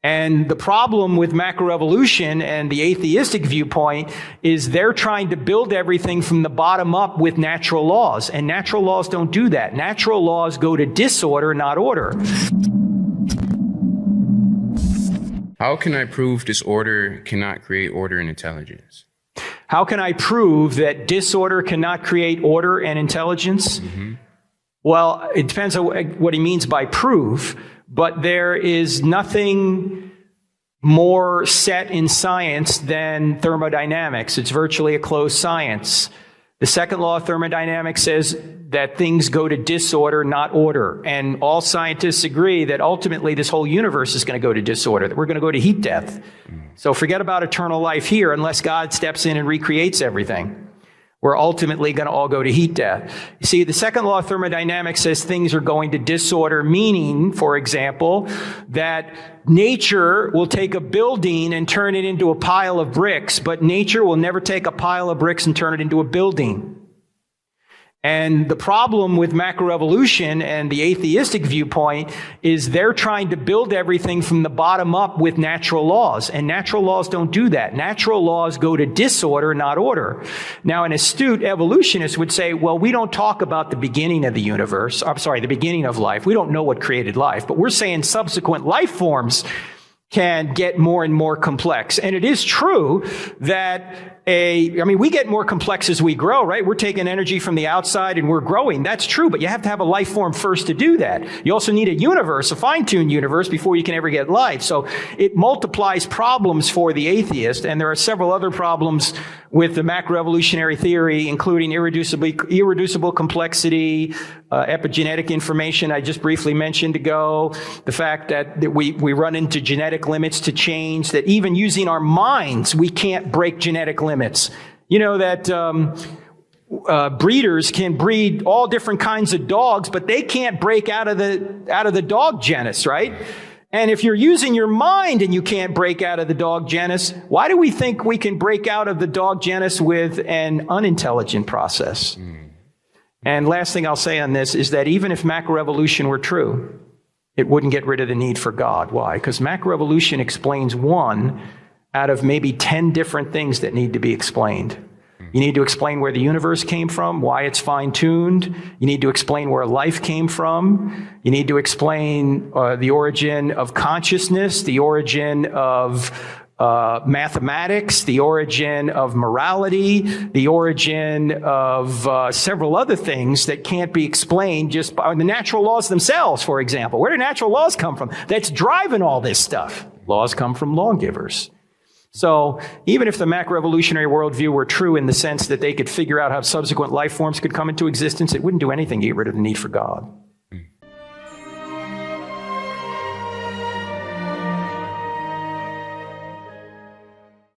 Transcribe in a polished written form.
And the problem with macroevolution and the atheistic viewpoint is they're trying to build everything from the bottom up with natural laws. And natural laws don't do that. Natural laws go to disorder, not order. How can I prove disorder cannot create order and intelligence? How can I prove that disorder cannot create order and intelligence? Mm-hmm. Well, it depends on what he means by prove, but there is nothing more set in science than thermodynamics. It's virtually a closed science. The second law of thermodynamics says that things go to disorder, not order. And all scientists agree that ultimately this whole universe is going to go to disorder, that we're going to go to heat death. So forget about eternal life here unless God steps in and recreates everything. We're ultimately going to all go to heat death. You see, the second law of thermodynamics says things are going to disorder, meaning, for example, that nature will take a building and turn it into a pile of bricks, but nature will never take a pile of bricks and turn it into a building. And the problem with macroevolution and the atheistic viewpoint is they're trying to build everything from the bottom up with natural laws. And natural laws don't do that. Natural laws go to disorder, not order. Now, an astute evolutionist would say, well, we don't talk about the beginning of the universe. The beginning of life. We don't know what created life. But we're saying subsequent life forms can get more and more complex. And it is true that we get more complex as we grow, right? We're taking energy from the outside and we're growing. That's true, but you have to have a life form first to do that. You also need a universe, a fine-tuned universe, before you can ever get life. So it multiplies problems for the atheist, and there are several other problems with the macroevolutionary theory, including irreducible complexity, epigenetic information I just briefly mentioned ago, the fact that we run into genetic limits to change, that even using our minds, we can't break genetic limits. You know that breeders can breed all different kinds of dogs, but they can't break out of the dog genus, right? And if you're using your mind and you can't break out of the dog genus, why do we think we can break out of the dog genus with an unintelligent process? And last thing I'll say on this is that even if macroevolution were true, it wouldn't get rid of the need for God. Why? Because macroevolution explains one out of maybe 10 different things that need to be explained. You need to explain where the universe came from, why it's fine-tuned. You need to explain where life came from. You need to explain the origin of consciousness, the origin of mathematics, the origin of morality, the origin of several other things that can't be explained just by the natural laws themselves, for example. Where do natural laws come from? That's driving all this stuff. Laws come from lawgivers. So even if the macroevolutionary worldview were true in the sense that they could figure out how subsequent life forms could come into existence, it wouldn't do anything to get rid of the need for God.